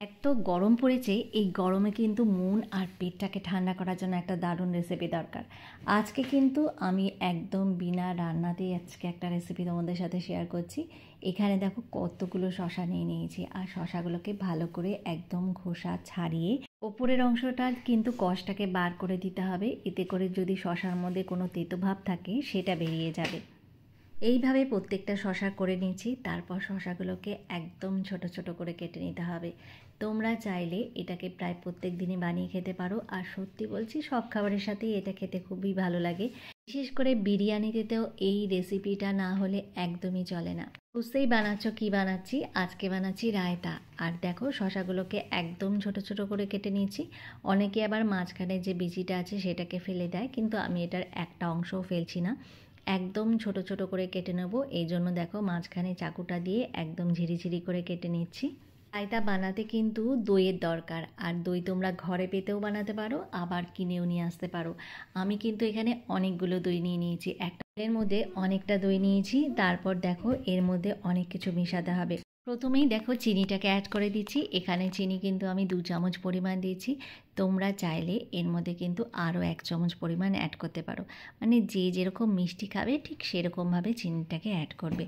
এত গরম পড়েছে, এই গরমে কিন্তু মন আর পেটটাকে ঠান্ডা করার জন্য একটা দারুণ রেসিপি দরকার। আজকে কিন্তু আমি একদম বিনা রান্নাতেই আজকে একটা রেসিপি তোমাদের সাথে শেয়ার করছি। এখানে দেখো কতগুলো শশা নিয়ে নিয়েছি, আর শশাগুলোকে ভালো করে একদম খোসা ছাড়িয়ে ওপরের অংশটা কিন্তু কষটাকে বার করে দিতে হবে, এতে করে যদি শশার মধ্যে কোনো তেতো ভাব থাকে সেটা বেরিয়ে যাবে। এইভাবে প্রত্যেকটা শশা করে নিয়েছি। তারপর শশাগুলোকে একদম ছোট ছোট করে কেটে নিতে হবে। তোমরা চাইলে এটাকে প্রায় প্রত্যেক দিনই বানিয়ে খেতে পারো, আর সত্যি বলছি সব খাবারের সাথেই এটা খেতে খুবই ভালো লাগে। বিশেষ করে বিরিয়ানিতেও এই রেসিপিটা না হলে একদমই চলে না। বুঝতেই বানাচ্ছ কি বানাচ্ছি, আজকে বানাচ্ছি রায়তা। আর দেখো শশাগুলোকে একদম ছোট ছোট করে কেটে নিয়েছি। অনেকে আবার মাঝখানে যে বিচিটা আছে সেটাকে ফেলে দেয়, কিন্তু আমি এটার একটা অংশও ফেলছি না, একদম ছোট ছোট করে কেটে নেব। এই জন্য দেখো মাঝখানে চাকুটা দিয়ে একদম ঝিরিঝিরি করে কেটে নিচ্ছি। রায়তা বানাতে কিন্তু দইয়ের দরকার, আর দই তোমরা ঘরে পেতেও বানাতে পারো, আবার কিনেও নিয়ে আসতে পারো। আমি কিন্তু এখানে অনেকগুলো দই নিয়ে নিয়েছি, একটা এর মধ্যে অনেকটা দই নিয়েছি। তারপর দেখো এর মধ্যে অনেক কিছু মেশাতে হবে। প্রথমেই দেখো চিনিটাকে অ্যাড করে দিচ্ছি। এখানে চিনি কিন্তু আমি 2 চামচ পরিমাণ দিয়েছি। তোমরা চাইলে এর মধ্যে কিন্তু আরও 1 চামচ পরিমাণ অ্যাড করতে পারো, মানে যে যেরকম মিষ্টি খাবে ঠিক সেরকমভাবে চিনিটাকে অ্যাড করবে।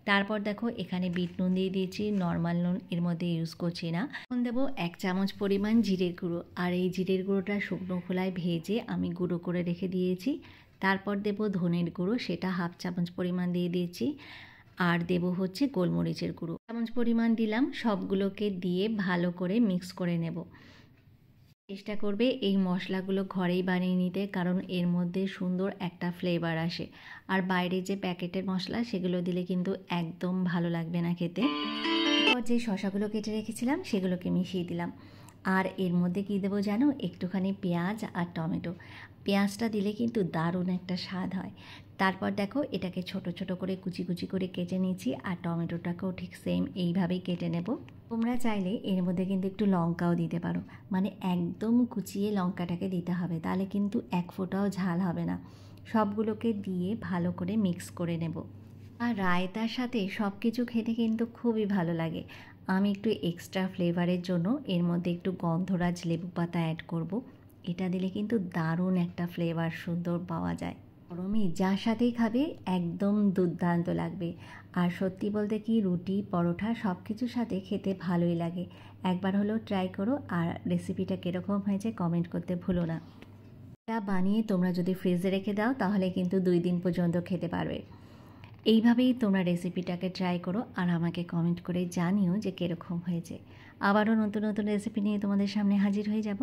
তারপর দেখো এখানে বিট নুন দিয়ে দিয়েছি, নর্মাল নুন এর মধ্যে ইউজ করছি না। এখন দেবো 1 চামচ পরিমাণ জিরের গুঁড়ো, আর এই জিরের গুঁড়োটা শুকনো খোলায় ভেজে আমি গুঁড়ো করে রেখে দিয়েছি। তারপর দেবো ধনের গুঁড়ো, সেটা 1/2 চামচ পরিমাণ দিয়ে দিয়েছি। আর দেবো হচ্ছে গোলমরিচের গুঁড়ো, চামচ পরিমাণ দিলাম। সবগুলোকে দিয়ে ভালো করে মিক্স করে নেব। চেষ্টা করবে এই মশলাগুলো ঘরেই বানিয়ে নিতে, কারণ এর মধ্যে সুন্দর একটা ফ্লেভার আসে। আর বাইরে যে প্যাকেটের মশলা সেগুলো দিলে কিন্তু একদম ভালো লাগবে না খেতে। যে শশাগুলো কেটে রেখেছিলাম সেগুলোকে মিশিয়ে দিলাম। আর এর মধ্যে কী দেবো জানো, একটুখানি পেঁয়াজ আর টমেটো। পেঁয়াজটা দিলে কিন্তু দারুণ একটা স্বাদ হয়। তারপর দেখো এটাকে ছোট ছোট করে কুচি কুচি করে কেটে নিয়েছি, আর টমেটোটাকেও ঠিক সেম এইভাবেই কেটে নেব। তোমরা চাইলে এর মধ্যে কিন্তু একটু লঙ্কাও দিতে পারো, মানে একদম কুচিয়ে লঙ্কাটাকে দিতে হবে, তাহলে কিন্তু এক ফোঁটাও ঝাল হবে না। সবগুলোকে দিয়ে ভালো করে মিক্স করে নেব। আর রায়তার সাথে সব কিছু খেতে কিন্তু খুবই ভালো লাগে। আমি একটু এক্সট্রা ফ্লেভারের জন্য এর মধ্যে একটু গন্ধরাজ লেবু পাতা অ্যাড করব। এটা দিলে কিন্তু দারুণ একটা ফ্লেভার সুন্দর পাওয়া যায়। গরমে যার সাথেই খাবে একদম দুর্দান্ত লাগবে। আর সত্যি বলতে কি রুটি পরোটা সব কিছুর সাথে খেতে ভালোই লাগে। একবার হলেও ট্রাই করো, আর রেসিপিটা কীরকম হয়েছে কমেন্ট করতে ভুলো না। এটা বানিয়ে তোমরা যদি ফ্রিজে রেখে দাও তাহলে কিন্তু 2 দিন পর্যন্ত খেতে পারবে। এইভাবেই তোমরা রেসিপিটাকে ট্রাই করো, আর আমাকে কমেন্ট করে জানিও যে কীরকম হয়েছে। আবারও নতুন নতুন রেসিপি নিয়ে তোমাদের সামনে হাজির হয়ে যাব।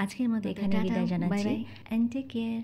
আজকের মতো এখানে বিদায় জানাচ্ছি। And take care.